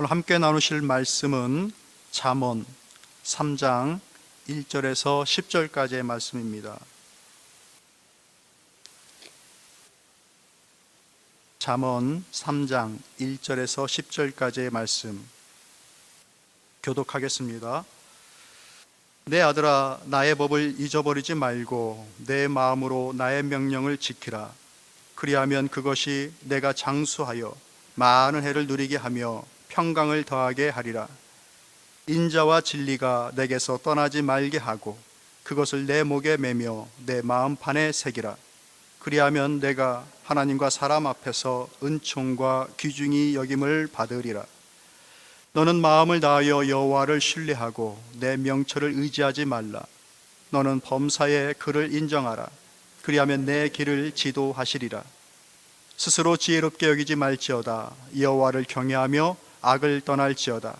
오늘 함께 나누실 말씀은 잠언 3장 1절에서 10절까지의 말씀입니다. 잠언 3장 1절에서 10절까지의 말씀 교독하겠습니다. 내 아들아, 나의 법을 잊어버리지 말고 내 마음으로 나의 명령을 지키라. 그리하면 그것이 내가 장수하여 많은 해를 누리게 하며 평강을 더하게 하리라. 인자와 진리가 내게서 떠나지 말게 하고 그것을 내 목에 매며 내 마음판에 새기라. 그리하면 내가 하나님과 사람 앞에서 은총과 귀중히 여김을 받으리라. 너는 마음을 다하여 여호와를 신뢰하고 내 명철을 의지하지 말라. 너는 범사에 그를 인정하라. 그리하면 내 길을 지도하시리라. 스스로 지혜롭게 여기지 말지어다. 여호와를 경외하며 악을 떠날지어다.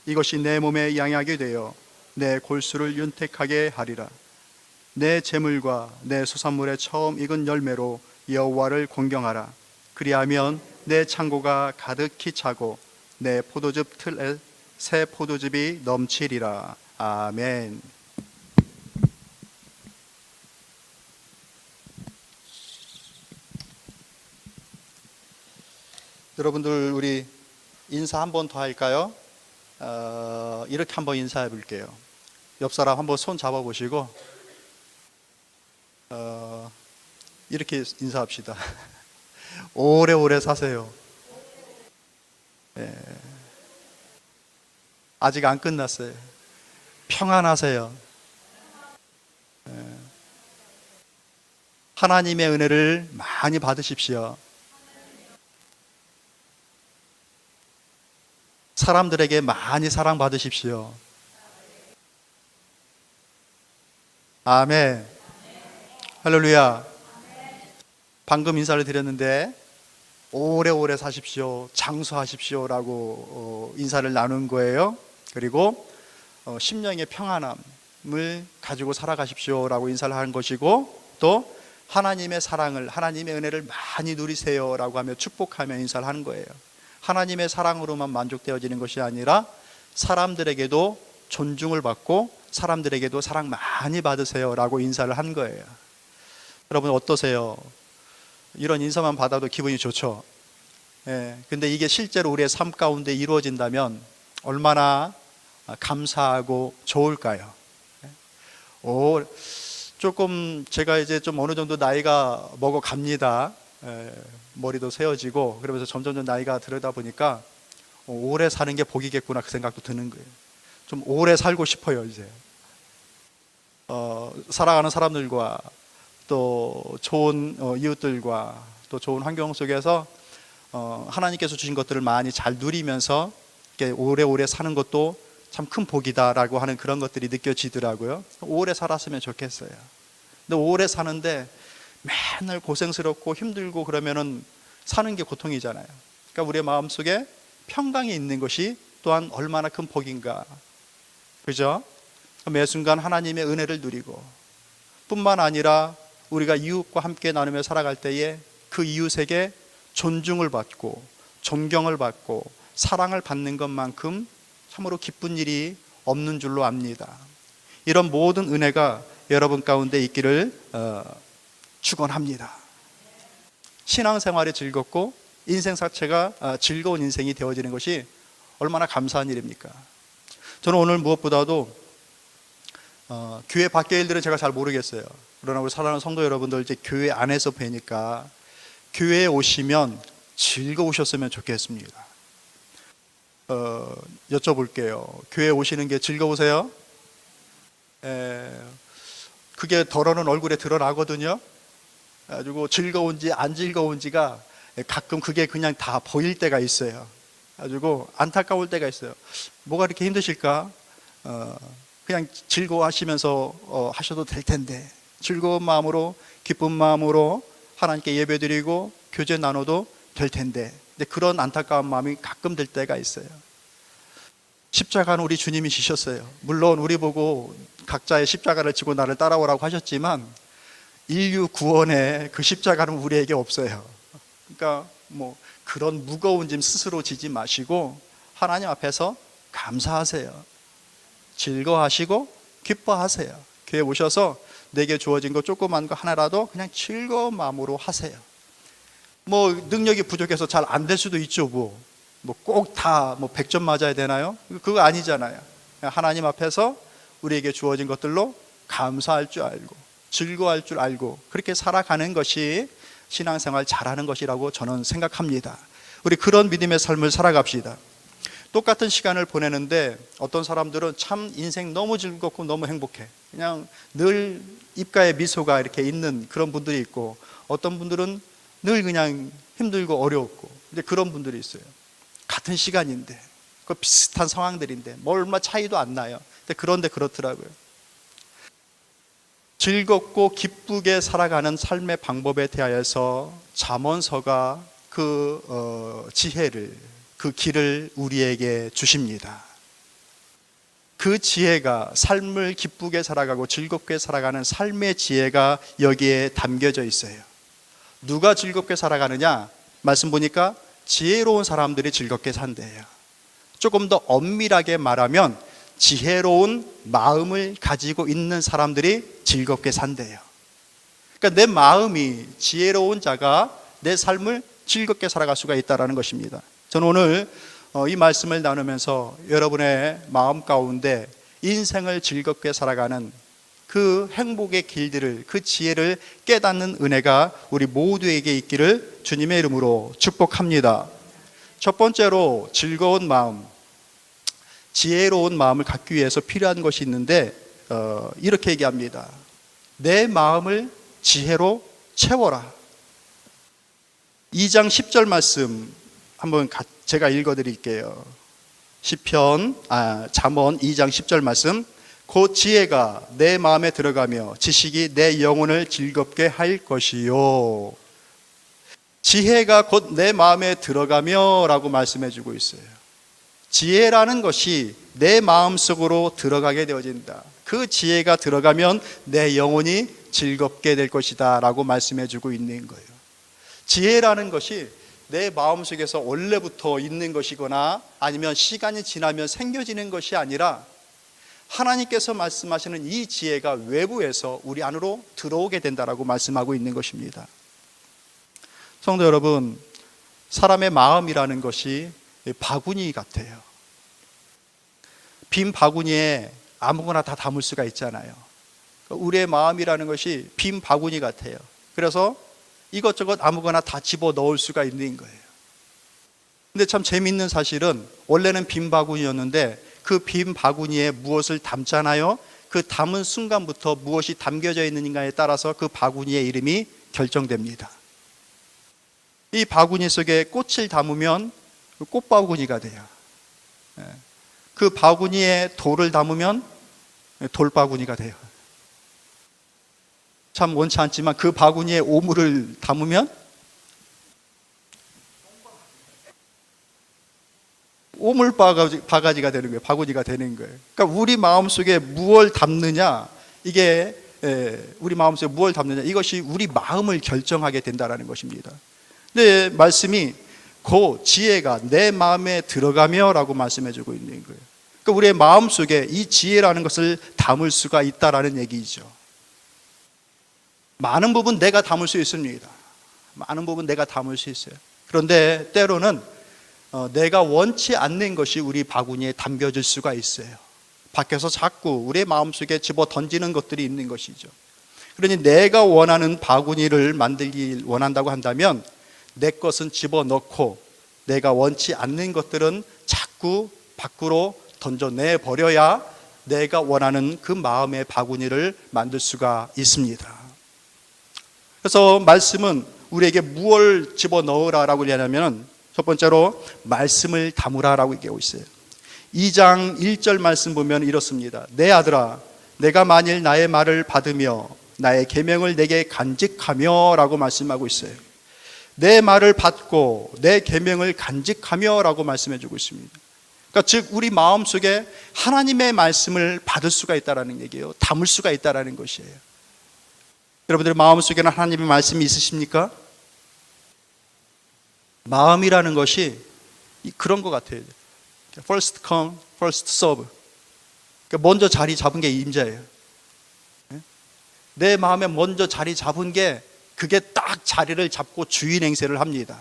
이것이 내 몸에 양약이 되어 내 골수를 윤택하게 하리라. 내 재물과 내 소산물의 처음 익은 열매로 여호와를 공경하라. 그리하면 내 창고가 가득히 차고 내 포도즙 틀에 새 포도즙이 넘치리라. 아멘. 여러분들, 우리 인사 한 번 더 할까요? 이렇게 한번 인사해 볼게요. 옆 사람 한번 손 잡아 보시고 이렇게 인사합시다. 오래오래 사세요. 예. 아직 안 끝났어요. 평안하세요. 예. 하나님의 은혜를 많이 받으십시오. 사람들에게 많이 사랑받으십시오. 아멘. 할렐루야. 방금 인사를 드렸는데 오래오래 사십시오, 장수하십시오 라고 인사를 나눈 거예요. 그리고 심령의 평안함을 가지고 살아가십시오 라고 인사를 하는 것이고, 또 하나님의 사랑을, 하나님의 은혜를 많이 누리세요 라고 하며 축복하며 인사를 하는 거예요. 하나님의 사랑으로만 만족되어지는 것이 아니라 사람들에게도 존중을 받고 사람들에게도 사랑 많이 받으세요 라고 인사를 한 거예요. 여러분 어떠세요? 이런 인사만 받아도 기분이 좋죠. 예, 근데 이게 실제로 우리의 삶 가운데 이루어진다면 얼마나 감사하고 좋을까요? 조금 제가 이제 좀 어느 정도 나이가 먹어 갑니다. 머리도 세워지고 그러면서 점점 나이가 들어다 보니까 오래 사는 게 복이겠구나 그 생각도 드는 거예요. 좀 오래 살고 싶어요. 이제 살아가는 사람들과 또 좋은 이웃들과 또 좋은 환경 속에서 하나님께서 주신 것들을 많이 잘 누리면서 이렇게 오래오래 사는 것도 참 큰 복이다라고 하는 그런 것들이 느껴지더라고요. 오래 살았으면 좋겠어요. 근데 오래 사는데 맨날 고생스럽고 힘들고 그러면은 사는 게 고통이잖아요. 그러니까 우리의 마음속에 평강이 있는 것이 또한 얼마나 큰 복인가. 그죠? 매 순간 하나님의 은혜를 누리고 뿐만 아니라 우리가 이웃과 함께 나누며 살아갈 때에 그 이웃에게 존중을 받고 존경을 받고 사랑을 받는 것만큼 참으로 기쁜 일이 없는 줄로 압니다. 이런 모든 은혜가 여러분 가운데 있기를 축원합니다. 신앙생활이 즐겁고 인생 자체가 즐거운 인생이 되어지는 것이 얼마나 감사한 일입니까? 저는 오늘 무엇보다도 교회 밖의 일들은 제가 잘 모르겠어요. 그러나 우리 사랑하는 성도 여러분들, 이제 교회 안에서 뵈니까 교회에 오시면 즐거우셨으면 좋겠습니다. 여쭤볼게요. 교회에 오시는 게 즐거우세요? 그게 덜어는 얼굴에 드러나거든요. 가지고 즐거운지 안 즐거운지가 가끔 그게 그냥 다 보일 때가 있어요. 가지고 안타까울 때가 있어요. 뭐가 이렇게 힘드실까? 그냥 즐거워하시면서 하셔도 될 텐데, 즐거운 마음으로 기쁜 마음으로 하나님께 예배드리고 교제 나눠도 될 텐데, 근데 그런 안타까운 마음이 가끔 들 때가 있어요. 십자가는 우리 주님이 지셨어요. 물론 우리 보고 각자의 십자가를 지고 나를 따라오라고 하셨지만 인류 구원의 그 십자가는 우리에게 없어요. 그러니까 뭐 그런 무거운 짐 스스로 지지 마시고 하나님 앞에서 감사하세요. 즐거워하시고 기뻐하세요. 교회 오셔서 내게 주어진 거 조그만 거 하나라도 그냥 즐거운 마음으로 하세요. 뭐 능력이 부족해서 잘 안 될 수도 있죠. 뭐 꼭 다 100점 맞아야 되나요? 그거 아니잖아요. 하나님 앞에서 우리에게 주어진 것들로 감사할 줄 알고 즐거워할 줄 알고 그렇게 살아가는 것이 신앙생활 잘하는 것이라고 저는 생각합니다. 우리 그런 믿음의 삶을 살아갑시다. 똑같은 시간을 보내는데 어떤 사람들은 참 인생 너무 즐겁고 너무 행복해. 그냥 늘 입가에 미소가 이렇게 있는 그런 분들이 있고, 어떤 분들은 늘 그냥 힘들고 어려웠고, 이제 그런 분들이 있어요. 같은 시간인데, 그 비슷한 상황들인데 뭐 얼마 차이도 안 나요. 그런데 그렇더라고요. 즐겁고 기쁘게 살아가는 삶의 방법에 대하여서 잠언서가 그 지혜를, 그 길을 우리에게 주십니다. 그 지혜가, 삶을 기쁘게 살아가고 즐겁게 살아가는 삶의 지혜가 여기에 담겨져 있어요. 누가 즐겁게 살아가느냐? 말씀 보니까 지혜로운 사람들이 즐겁게 산대요. 조금 더 엄밀하게 말하면 지혜로운 마음을 가지고 있는 사람들이 즐겁게 산대요. 그러니까 내 마음이 지혜로운 자가 내 삶을 즐겁게 살아갈 수가 있다는 것입니다. 저는 오늘 이 말씀을 나누면서 여러분의 마음 가운데 인생을 즐겁게 살아가는 그 행복의 길들을, 그 지혜를 깨닫는 은혜가 우리 모두에게 있기를 주님의 이름으로 축복합니다. 첫 번째로 즐거운 마음, 지혜로운 마음을 갖기 위해서 필요한 것이 있는데 이렇게 얘기합니다. 내 마음을 지혜로 채워라. 2장 10절 말씀 한번 제가 읽어드릴게요. 잠언 2장 10절 말씀. 곧 지혜가 내 마음에 들어가며 지식이 내 영혼을 즐겁게 할 것이요. 지혜가 곧 내 마음에 들어가며 라고 말씀해 주고 있어요. 지혜라는 것이 내 마음속으로 들어가게 되어진다. 그 지혜가 들어가면 내 영혼이 즐겁게 될 것이다 라고 말씀해 주고 있는 거예요. 지혜라는 것이 내 마음속에서 원래부터 있는 것이거나 아니면 시간이 지나면 생겨지는 것이 아니라 하나님께서 말씀하시는 이 지혜가 외부에서 우리 안으로 들어오게 된다라고 말씀하고 있는 것입니다. 성도 여러분, 사람의 마음이라는 것이 바구니 같아요. 빈 바구니에 아무거나 다 담을 수가 있잖아요. 우리의 마음이라는 것이 빈 바구니 같아요. 그래서 이것저것 아무거나 다 집어 넣을 수가 있는 거예요. 근데 참 재밌는 사실은 원래는 빈 바구니였는데 그 빈 바구니에 무엇을 담잖아요. 그 담은 순간부터 무엇이 담겨져 있는가에 따라서 그 바구니의 이름이 결정됩니다. 이 바구니 속에 꽃을 담으면 꽃바구니가 돼요. 그 바구니에 돌을 담으면 돌바구니가 돼요. 참 원치 않지만 그 바구니에 오물을 담으면 오물 바가지가 되는 거예요. 바구니가 되는 거예요. 그러니까 우리 마음속에 무엇을 담느냐, 이게 우리 마음속에 무엇을 담느냐, 이것이 우리 마음을 결정하게 된다는 것입니다. 근데 말씀이 그 지혜가 내 마음에 들어가며 라고 말씀해 주고 있는 거예요. 그러니까 우리의 마음속에 이 지혜라는 것을 담을 수가 있다라는 얘기죠. 많은 부분 내가 담을 수 있습니다. 많은 부분 내가 담을 수 있어요. 그런데 때로는 내가 원치 않는 것이 우리 바구니에 담겨질 수가 있어요. 밖에서 자꾸 우리의 마음속에 집어 던지는 것들이 있는 것이죠. 그러니 내가 원하는 바구니를 만들기 원한다고 한다면 내 것은 집어넣고 내가 원치 않는 것들은 자꾸 밖으로 던져내버려야 내가 원하는 그 마음의 바구니를 만들 수가 있습니다. 그래서 말씀은 우리에게 무엇을 집어넣으라라고 얘기하냐면 첫 번째로 말씀을 담으라라고 얘기하고 있어요. 2장 1절 말씀 보면 이렇습니다. 내 아들아, 내가 만일 나의 말을 받으며 나의 계명을 내게 간직하며 라고 말씀하고 있어요. 내 말을 받고 내 계명을 간직하며 라고 말씀해 주고 있습니다. 그러니까 즉 우리 마음속에 하나님의 말씀을 받을 수가 있다는 얘기예요. 담을 수가 있다는 것이에요. 여러분들 마음속에는 하나님의 말씀이 있으십니까? 마음이라는 것이 그런 것 같아요. first come, first serve. 그러니까 먼저 자리 잡은 게 임자예요. 내 마음에 먼저 자리 잡은 게 그게 딱 자리를 잡고 주인 행세를 합니다.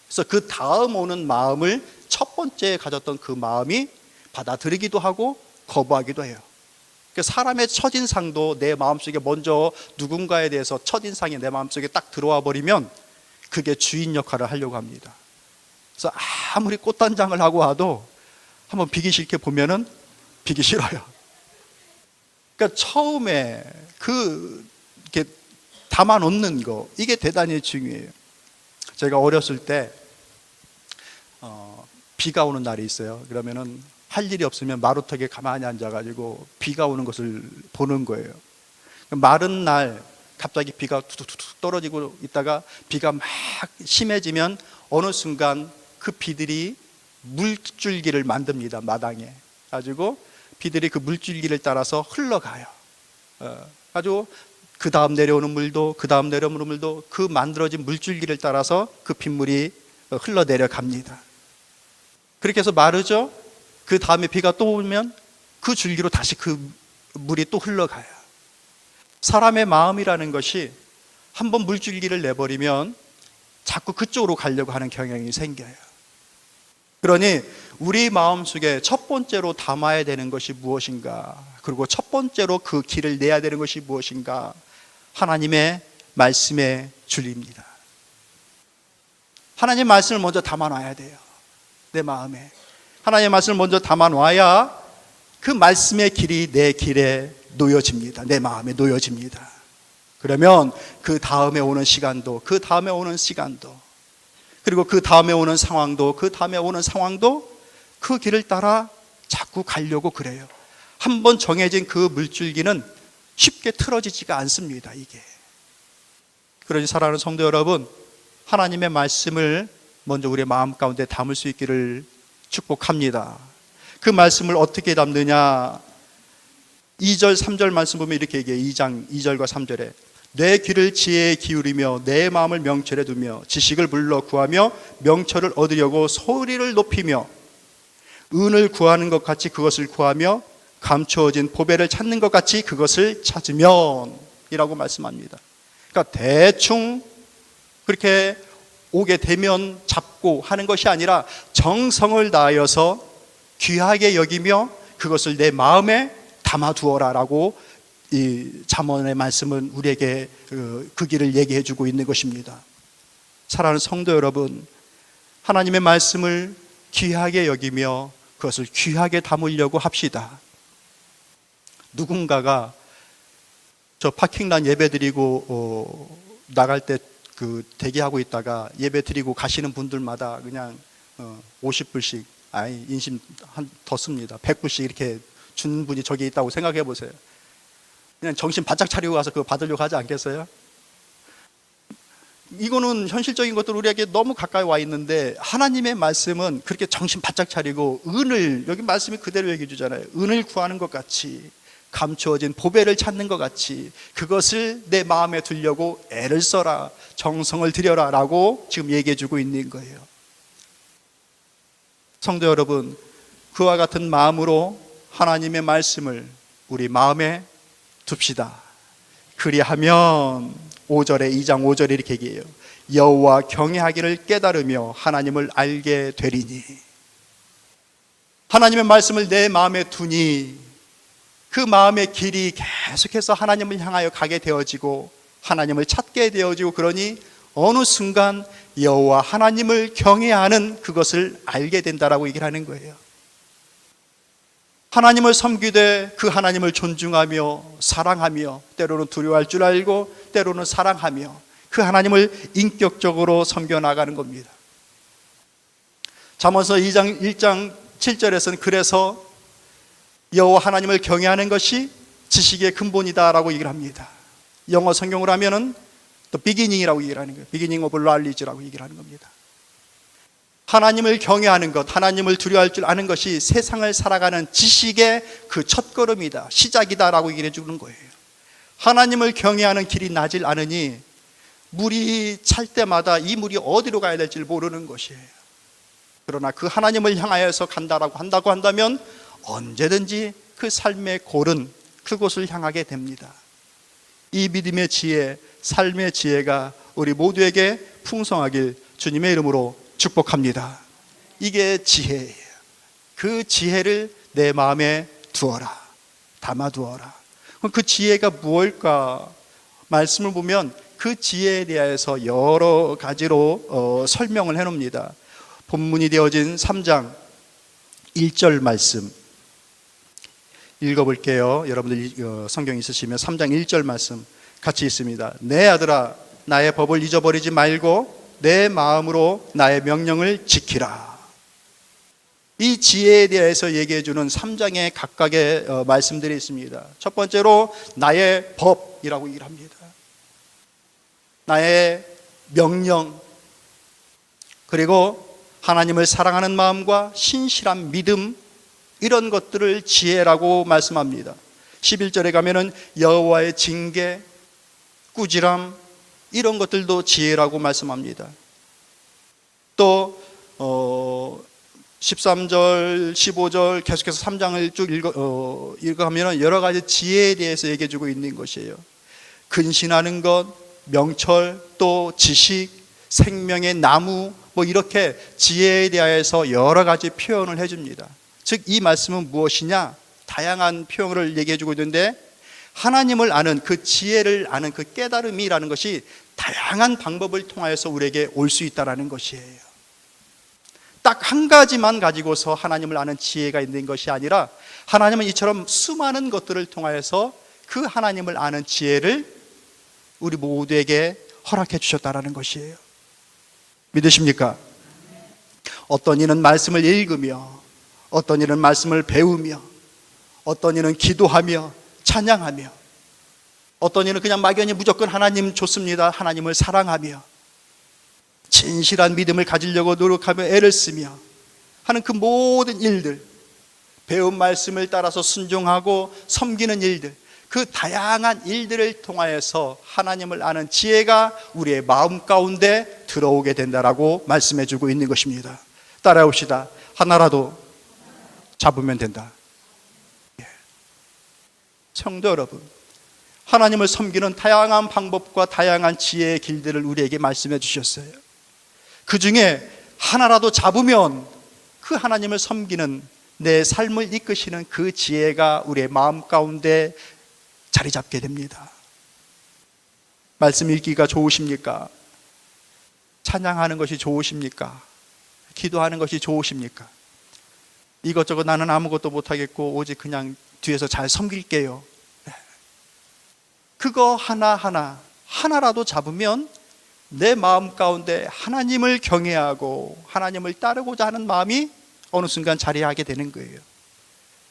그래서 그 다음 오는 마음을 첫 번째 가졌던 그 마음이 받아들이기도 하고 거부하기도 해요. 그러니까 사람의 첫인상도 내 마음속에 먼저 누군가에 대해서 첫인상이 내 마음속에 딱 들어와 버리면 그게 주인 역할을 하려고 합니다. 그래서 아무리 꽃단장을 하고 와도 한번 비기 싫게 보면은 비기 싫어요. 그러니까 처음에 이렇게 담아 놓는 거, 이게 대단히 중요해요. 제가 어렸을 때 비가 오는 날이 있어요. 그러면은 할 일이 없으면 마루턱에 가만히 앉아가지고 비가 오는 것을 보는 거예요. 마른 날 갑자기 비가 툭툭툭 떨어지고 있다가 비가 막 심해지면 어느 순간 그 비들이 물줄기를 만듭니다. 마당에 가지고 비들이 그 물줄기를 따라서 흘러가요. 아주 그 다음 내려오는 물도 그 다음 내려오는 물도 그 만들어진 물줄기를 따라서 그 빗물이 흘러내려갑니다. 그렇게 해서 마르죠. 그 다음에 비가 또 오면 그 줄기로 다시 그 물이 또 흘러가요. 사람의 마음이라는 것이 한번 물줄기를 내버리면 자꾸 그쪽으로 가려고 하는 경향이 생겨요. 그러니 우리 마음속에 첫 번째로 담아야 되는 것이 무엇인가, 그리고 첫 번째로 그 길을 내야 되는 것이 무엇인가, 하나님의 말씀의 줄입니다. 하나님의 말씀을 먼저 담아놔야 돼요. 내 마음에 하나님의 말씀을 먼저 담아놔야 그 말씀의 길이 내 길에 놓여집니다. 내 마음에 놓여집니다. 그러면 그 다음에 오는 시간도, 그 다음에 오는 시간도, 그리고 그 다음에 오는 상황도, 그 다음에 오는 상황도 그 길을 따라 자꾸 가려고 그래요. 한번 정해진 그 물줄기는 쉽게 틀어지지가 않습니다. 이게. 그러니 사랑하는 성도 여러분, 하나님의 말씀을 먼저 우리의 마음 가운데 담을 수 있기를 축복합니다. 그 말씀을 어떻게 담느냐? 2절 3절 말씀 보면 이렇게 얘기해요. 2장 2절과 3절에 내 귀를 지혜에 기울이며 내 마음을 명철에 두며 지식을 불러 구하며 명철을 얻으려고 소리를 높이며 은을 구하는 것 같이 그것을 구하며 감추어진 보배를 찾는 것 같이 그것을 찾으면 이라고 말씀합니다. 그러니까 대충 그렇게 오게 되면 잡고 하는 것이 아니라 정성을 다하여서 귀하게 여기며 그것을 내 마음에 담아두어라라고 이 잠언의 말씀은 우리에게 그 길을 얘기해 주고 있는 것입니다. 사랑하는 성도 여러분, 하나님의 말씀을 귀하게 여기며 그것을 귀하게 담으려고 합시다. 누군가가 저 파킹란 예배 드리고 나갈 때 그 대기하고 있다가 예배 드리고 가시는 분들마다 그냥 50불씩 인심 더 씁니다. 100불씩 이렇게 준 분이 저기 있다고 생각해 보세요. 그냥 정신 바짝 차리고 가서 그거 받으려고 하지 않겠어요? 이거는 현실적인 것들 우리에게 너무 가까이 와 있는데 하나님의 말씀은 그렇게 정신 바짝 차리고 은을, 여기 말씀이 그대로 얘기해 주잖아요. 은을 구하는 것 같이 감추어진 보배를 찾는 것 같이 그것을 내 마음에 두려고 애를 써라, 정성을 들여라 라고 지금 얘기해 주고 있는 거예요. 성도 여러분, 그와 같은 마음으로 하나님의 말씀을 우리 마음에 둡시다. 그리하면 5절에 2장 5절에 이렇게 얘기해요. 여호와 경외하기를 깨달으며 하나님을 알게 되리니. 하나님의 말씀을 내 마음에 두니 그 마음의 길이 계속해서 하나님을 향하여 가게 되어지고 하나님을 찾게 되어지고, 그러니 어느 순간 여호와 하나님을 경외하는 그것을 알게 된다라고 얘기를 하는 거예요. 하나님을 섬기되 그 하나님을 존중하며 사랑하며 때로는 두려워할 줄 알고 때로는 사랑하며 그 하나님을 인격적으로 섬겨나가는 겁니다. 잠언서 2장 1장 7절에서는 그래서 여호와 하나님을 경외하는 것이 지식의 근본이다라고 얘기를 합니다. 영어 성경으로 하면은 또 beginning이라고 얘기를 하는 거예요. beginning of knowledge라고 얘기를 하는 겁니다. 하나님을 경외하는 것, 하나님을 두려워할 줄 아는 것이 세상을 살아가는 지식의 그 첫걸음이다, 시작이다라고 얘기를 해주는 거예요. 하나님을 경외하는 길이 나질 않으니 물이 찰 때마다 이 물이 어디로 가야 될지 모르는 것이에요. 그러나 그 하나님을 향하여서 한다고 한다면 언제든지 그 삶의 골은 그곳을 향하게 됩니다. 이 믿음의 지혜, 삶의 지혜가 우리 모두에게 풍성하길 주님의 이름으로 축복합니다. 이게 지혜예요. 그 지혜를 내 마음에 두어라, 담아두어라. 그럼 그 지혜가 무엇일까? 말씀을 보면 그 지혜에 대해서 여러 가지로 설명을 해놓습니다. 본문이 되어진 3장 1절 말씀 읽어볼게요. 여러분들 성경 있으시면 3장 1절 말씀 같이 있습니다. 내 아들아, 나의 법을 잊어버리지 말고 내 마음으로 나의 명령을 지키라. 이 지혜에 대해서 얘기해 주는 3장의 각각의 말씀들이 있습니다. 첫 번째로 나의 법이라고 얘기를 합니다. 나의 명령, 그리고 하나님을 사랑하는 마음과 신실한 믿음, 이런 것들을 지혜라고 말씀합니다. 11절에 가면은 여호와의 징계, 꾸지람, 이런 것들도 지혜라고 말씀합니다. 또 13절, 15절 계속해서 3장을 쭉 읽어가면 여러 가지 지혜에 대해서 얘기해 주고 있는 것이에요. 근신하는 것, 명철, 또 지식, 생명의 나무, 이렇게 지혜에 대해서 여러 가지 표현을 해줍니다. 즉 이 말씀은 무엇이냐? 다양한 표현을 얘기해 주고 있는데, 하나님을 아는 그 지혜를 아는 그 깨달음이라는 것이 다양한 방법을 통하여서 우리에게 올 수 있다는 것이에요. 딱 한 가지만 가지고서 하나님을 아는 지혜가 있는 것이 아니라, 하나님은 이처럼 수많은 것들을 통하여서 그 하나님을 아는 지혜를 우리 모두에게 허락해 주셨다는 것이에요. 믿으십니까? 어떤 이는 말씀을 읽으며, 어떤 이는 말씀을 배우며, 어떤 이는 기도하며 찬양하며, 어떤 이는 그냥 막연히 무조건 하나님 좋습니다, 하나님을 사랑하며 진실한 믿음을 가지려고 노력하며 애를 쓰며 하는 그 모든 일들, 배운 말씀을 따라서 순종하고 섬기는 일들, 그 다양한 일들을 통하여서 하나님을 아는 지혜가 우리의 마음 가운데 들어오게 된다라고 말씀해 주고 있는 것입니다. 따라해봅시다. 하나라도 잡으면 된다. 성도 여러분, 하나님을 섬기는 다양한 방법과 다양한 지혜의 길들을 우리에게 말씀해 주셨어요. 그 중에 하나라도 잡으면 그 하나님을 섬기는 내 삶을 이끄시는 그 지혜가 우리의 마음 가운데 자리 잡게 됩니다. 말씀 읽기가 좋으십니까? 찬양하는 것이 좋으십니까? 기도하는 것이 좋으십니까? 이것저것 나는 아무것도 못하겠고 오직 그냥 뒤에서 잘 섬길게요. 그거 하나라도 잡으면 내 마음 가운데 하나님을 경외하고 하나님을 따르고자 하는 마음이 어느 순간 자리하게 되는 거예요.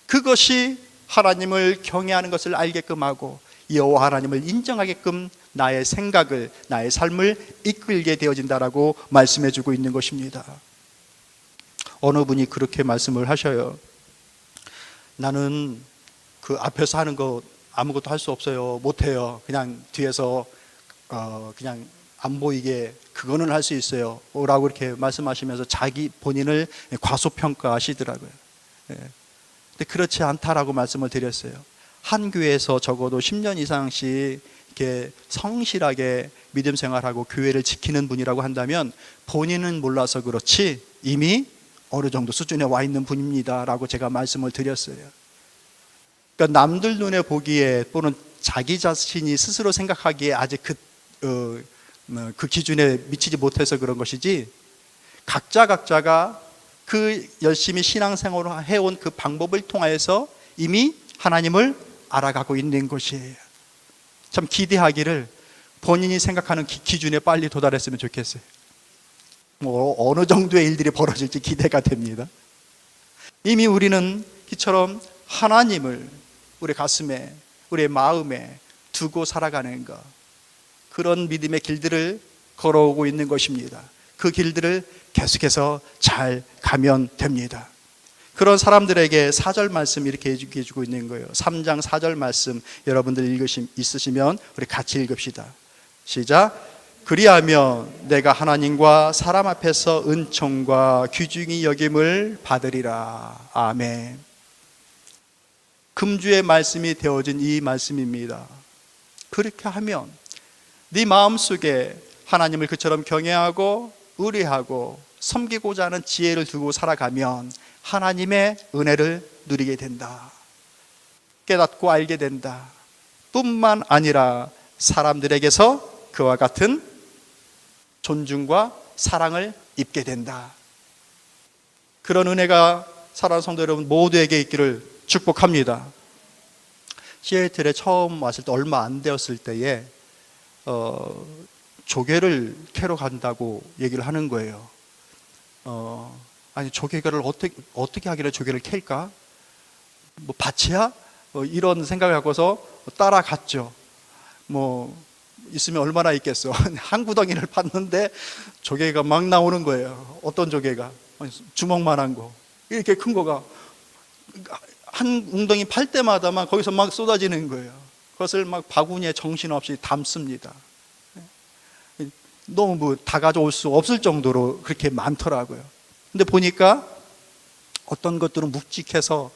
그것이 하나님을 경외하는 것을 알게끔 하고 여호와 하나님을 인정하게끔 나의 생각을, 나의 삶을 이끌게 되어진다라고 말씀해 주고 있는 것입니다. 어느 분이 그렇게 말씀을 하셔요. 나는 그 앞에서 하는 거 아무것도 할 수 없어요. 못해요. 그냥 뒤에서 그냥 안 보이게 그거는 할 수 있어요 라고 이렇게 말씀하시면서 자기 본인을 과소평가하시더라고요. 근데 그렇지 않다라고 말씀을 드렸어요. 한 교회에서 적어도 10년 이상씩 이렇게 성실하게 믿음 생활하고 교회를 지키는 분이라고 한다면 본인은 몰라서 그렇지 이미 어느 정도 수준에 와 있는 분입니다 라고 제가 말씀을 드렸어요. 그러니까 남들 눈에 보기에 또는 자기 자신이 스스로 생각하기에 아직 그 기준에 미치지 못해서 그런 것이지, 각자가 그 열심히 신앙생활을 해온 그 방법을 통하여서 이미 하나님을 알아가고 있는 것이에요. 참 기대하기를 본인이 생각하는 기준에 빨리 도달했으면 좋겠어요. 어느 정도의 일들이 벌어질지 기대가 됩니다. 이미 우리는 이처럼 하나님을 우리 가슴에, 우리의 마음에 두고 살아가는 것, 그런 믿음의 길들을 걸어오고 있는 것입니다. 그 길들을 계속해서 잘 가면 됩니다. 그런 사람들에게 4절 말씀 이렇게 해주고 있는 거예요. 3장 4절 말씀 여러분들 있으시면 우리 같이 읽읍시다. 시작. 그리하면 내가 하나님과 사람 앞에서 은총과 귀중히 여김을 받으리라. 아멘. 금주의 말씀이 되어진 이 말씀입니다. 그렇게 하면 네 마음속에 하나님을 그처럼 경외하고 의뢰하고 섬기고자 하는 지혜를 두고 살아가면 하나님의 은혜를 누리게 된다. 깨닫고 알게 된다. 뿐만 아니라 사람들에게서 그와 같은 존중과 사랑을 입게 된다. 그런 은혜가 사랑하는 성도 여러분 모두에게 있기를 축복합니다. 시애틀에 처음 왔을 때 얼마 안 되었을 때에 조개를 캐러 간다고 얘기를 하는 거예요. 아니 조개를 어떻게 하길래 조개를 캘까? 뭐 밭이야? 이런 생각을 갖고서 따라갔죠. 뭐 있으면 얼마나 있겠어. 한 구덩이를 봤는데 조개가 막 나오는 거예요. 어떤 조개가? 주먹만한 거. 이렇게 큰 거가 한 웅덩이 팔 때마다 막 거기서 막 쏟아지는 거예요. 그것을 막 바구니에 정신없이 담습니다. 너무 뭐 다 가져올 수 없을 정도로 그렇게 많더라고요. 근데 보니까 어떤 것들은 묵직해서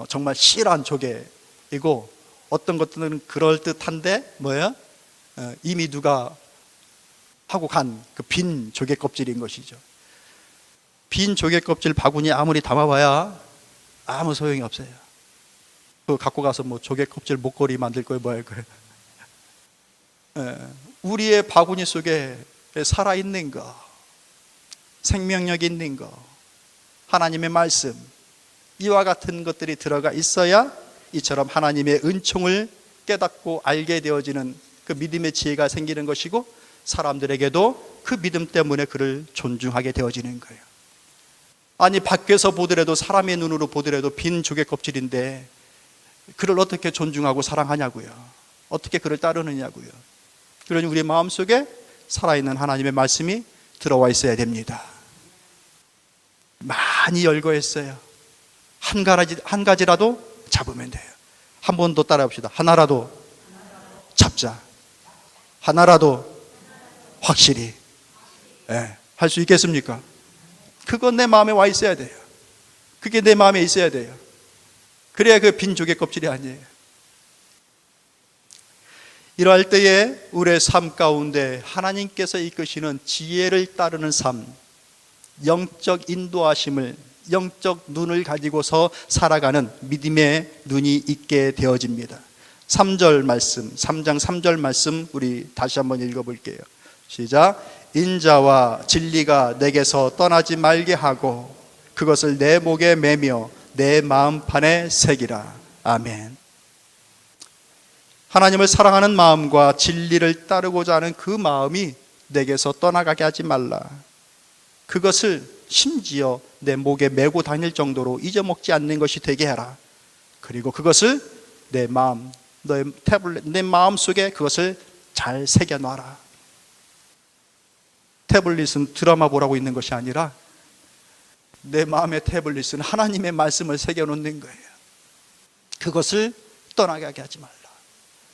정말 실한 조개이고 어떤 것들은 그럴듯한데 뭐예요? 이미 누가 하고 간 그 빈 조개 껍질인 것이죠. 빈 조개 껍질 바구니에 아무리 담아봐야 아무 소용이 없어요. 그거 갖고 가서 뭐 조개 껍질 목걸이 만들 거예요, 뭐 할 거예요. 우리의 바구니 속에 살아있는 거, 생명력 있는 거, 하나님의 말씀, 이와 같은 것들이 들어가 있어야 이처럼 하나님의 은총을 깨닫고 알게 되어지는 그 믿음의 지혜가 생기는 것이고 사람들에게도 그 믿음 때문에 그를 존중하게 되어지는 거예요. 아니 밖에서 보더라도 사람의 눈으로 보더라도 빈 조개 껍질인데 그를 어떻게 존중하고 사랑하냐고요. 어떻게 그를 따르느냐고요. 그러니 우리 마음속에 살아있는 하나님의 말씀이 들어와 있어야 됩니다. 많이 열거했어요. 한 가지라도 잡으면 돼요. 한 번 더 따라 봅시다. 하나라도 잡자. 하나라도 확실히 할 수 있겠습니까? 그건 내 마음에 와 있어야 돼요. 그게 내 마음에 있어야 돼요. 그래야 그 빈 조개 껍질이 아니에요. 이러할 때에 우리의 삶 가운데 하나님께서 이끄시는 지혜를 따르는 삶, 영적 인도하심을, 영적 눈을 가지고서 살아가는 믿음의 눈이 있게 되어집니다. 3절 말씀, 3장 3절 말씀 우리 다시 한번 읽어볼게요. 시작. 인자와 진리가 내게서 떠나지 말게 하고 그것을 내 목에 매며 내 마음판에 새기라. 아멘. 하나님을 사랑하는 마음과 진리를 따르고자 하는 그 마음이 내게서 떠나가게 하지 말라. 그것을 심지어 내 목에 메고 다닐 정도로 잊어먹지 않는 것이 되게 해라. 그리고 그것을 내 마음, 너의 태블릿, 내 마음 속에 그것을 잘 새겨놔라. 태블릿은 드라마 보라고 있는 것이 아니라 내 마음의 태블릿은 하나님의 말씀을 새겨놓는 거예요. 그것을 떠나게 하지 말라.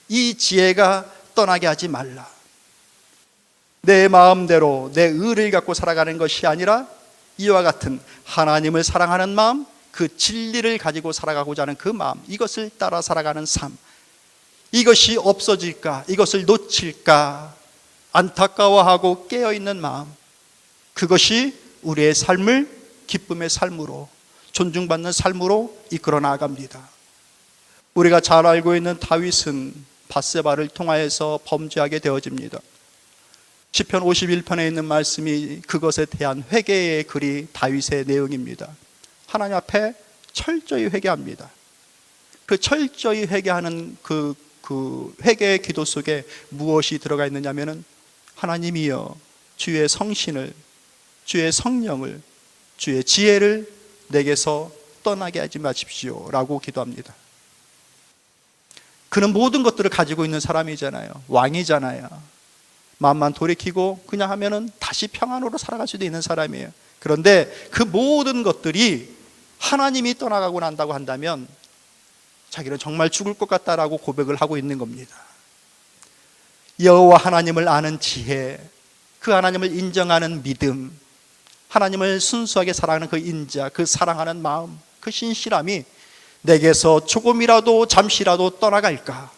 이 지혜가 떠나게 하지 말라. 내 마음대로 내 의를 갖고 살아가는 것이 아니라 이와 같은 하나님을 사랑하는 마음, 그 진리를 가지고 살아가고자 하는 그 마음, 이것을 따라 살아가는 삶, 이것이 없어질까, 이것을 놓칠까 안타까워하고 깨어있는 마음, 그것이 우리의 삶을 기쁨의 삶으로, 존중받는 삶으로 이끌어 나아갑니다. 우리가 잘 알고 있는 다윗은 밧세바를 통하여서 범죄하게 되어집니다. 시편 51편에 있는 말씀이 그것에 대한 회개의 글이 다윗의 내용입니다. 하나님 앞에 철저히 회개합니다. 그 철저히 회개하는 그 회개의 기도 속에 무엇이 들어가 있느냐면은 하나님이여 주의 성신을, 주의 성령을, 주의 지혜를 내게서 떠나게 하지 마십시오 라고 기도합니다. 그는 모든 것들을 가지고 있는 사람이잖아요. 왕이잖아요. 마음만 돌이키고 그냥 하면은 다시 평안으로 살아갈 수도 있는 사람이에요. 그런데 그 모든 것들이 하나님이 떠나가고 난다고 한다면 자기는 정말 죽을 것 같다라고 고백을 하고 있는 겁니다. 여호와 하나님을 아는 지혜, 그 하나님을 인정하는 믿음, 하나님을 순수하게 사랑하는 그 인자, 그 사랑하는 마음, 그 신실함이 내게서 조금이라도 잠시라도 떠나갈까,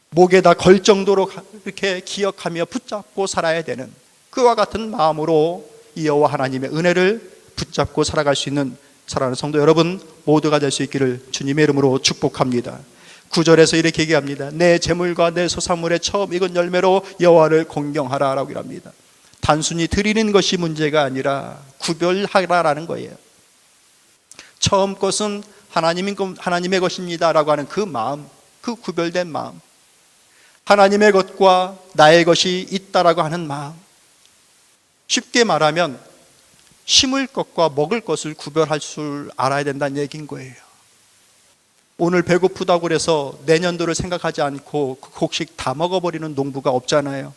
목에다 걸 정도로 이렇게 기억하며 붙잡고 살아야 되는 그와 같은 마음으로 이 여호와 하나님의 은혜를 붙잡고 살아갈 수 있는 사랑하는 성도 여러분 모두가 될 수 있기를 주님의 이름으로 축복합니다. 9절에서 이렇게 얘기합니다. 내 재물과 내 소산물의 처음 익은 열매로 여호와를 공경하라라고 합니다. 단순히 드리는 것이 문제가 아니라 구별하라라는 거예요. 처음 것은 하나님의 것입니다라고 하는 그 마음, 그 구별된 마음, 하나님의 것과 나의 것이 있다라고 하는 마음. 쉽게 말하면 심을 것과 먹을 것을 구별할 줄 알아야 된다는 얘기인 거예요. 오늘 배고프다고 그래서 내년도를 생각하지 않고 그 곡식 다 먹어버리는 농부가 없잖아요.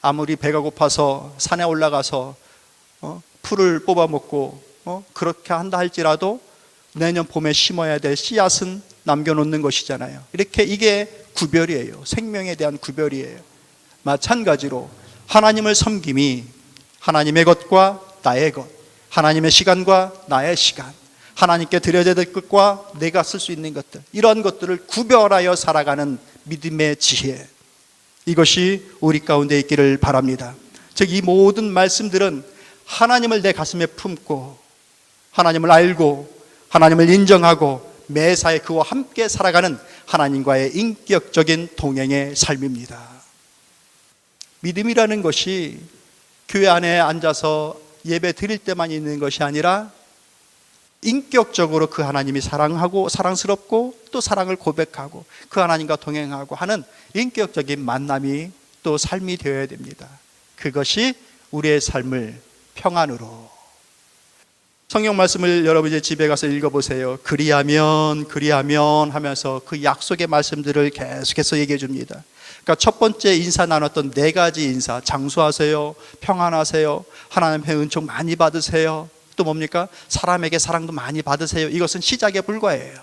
아무리 배가 고파서 산에 올라가서 풀을 뽑아 먹고 그렇게 한다 할지라도 내년 봄에 심어야 될 씨앗은 남겨놓는 것이잖아요. 이렇게 이게 구별이에요. 생명에 대한 구별이에요. 마찬가지로 하나님을 섬김이 하나님의 것과 나의 것, 하나님의 시간과 나의 시간, 하나님께 드려야 될 것과 내가 쓸 수 있는 것들, 이런 것들을 구별하여 살아가는 믿음의 지혜, 이것이 우리 가운데 있기를 바랍니다. 즉 이 모든 말씀들은 하나님을 내 가슴에 품고 하나님을 알고 하나님을 인정하고 매사에 그와 함께 살아가는 하나님과의 인격적인 동행의 삶입니다. 믿음이라는 것이 교회 안에 앉아서 예배 드릴 때만 있는 것이 아니라 인격적으로 그 하나님이 사랑하고 사랑스럽고 또 사랑을 고백하고 그 하나님과 동행하고 하는 인격적인 만남이 또 삶이 되어야 됩니다. 그것이 우리의 삶을 평안으로, 성경 말씀을 여러분 이제 집에 가서 읽어보세요. 그리하면 하면서 그 약속의 말씀들을 계속해서 얘기해 줍니다. 그러니까 첫 번째 인사 나눴던 네 가지 인사, 장수하세요, 평안하세요, 하나님의 은총 많이 받으세요, 또 뭡니까? 사람에게 사랑도 많이 받으세요. 이것은 시작에 불과해요.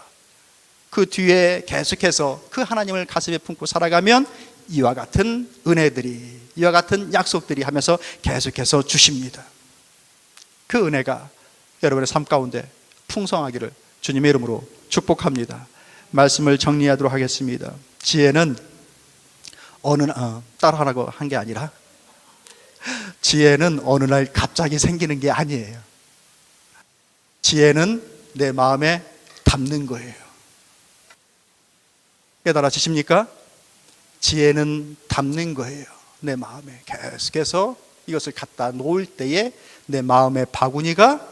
그 뒤에 계속해서 그 하나님을 가슴에 품고 살아가면 이와 같은 은혜들이, 이와 같은 약속들이 하면서 계속해서 주십니다. 그 은혜가 여러분의 삶 가운데 풍성하기를 주님의 이름으로 축복합니다. 말씀을 정리하도록 하겠습니다. 지혜는 따라하라고 한 게 아니라, 지혜는 어느 날 갑자기 생기는 게 아니에요. 지혜는 내 마음에 담는 거예요. 깨달아지십니까? 지혜는 담는 거예요. 내 마음에 계속해서 이것을 갖다 놓을 때에 내 마음의 바구니가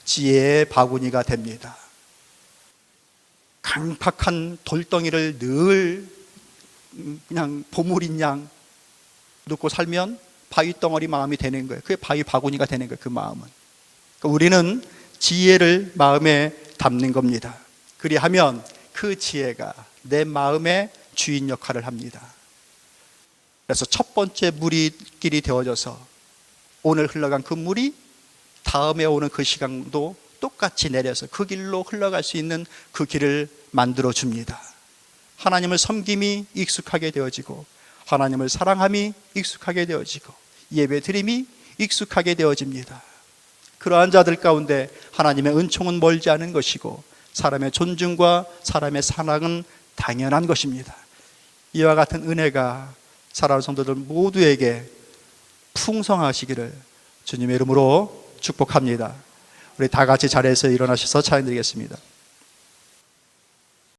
지혜의 바구니가 됩니다. 강팍한 돌덩이를 늘 그냥 보물인 양 놓고 살면 바위덩어리 마음이 되는 거예요. 그게 바위 바구니가 되는 거예요. 그 마음은. 그러니까 우리는 지혜를 마음에 담는 겁니다. 그리하면 그 지혜가 내 마음의 주인 역할을 합니다. 그래서 첫 번째 물이길이 되어져서 오늘 흘러간 그 물이 다음에 오는 그 시간도 똑같이 내려서 그 길로 흘러갈 수 있는 그 길을 만들어 줍니다. 하나님을 섬김이 익숙하게 되어지고 하나님을 사랑함이 익숙하게 되어지고 예배 드림이 익숙하게 되어집니다. 그러한 자들 가운데 하나님의 은총은 멀지 않은 것이고 사람의 존중과 사람의 사랑은 당연한 것입니다. 이와 같은 은혜가 사랑하는 성도들 모두에게 풍성하시기를 주님의 이름으로 축복합니다. 우리 다 같이 자리에서 일어나셔서 찬양드리겠습니다.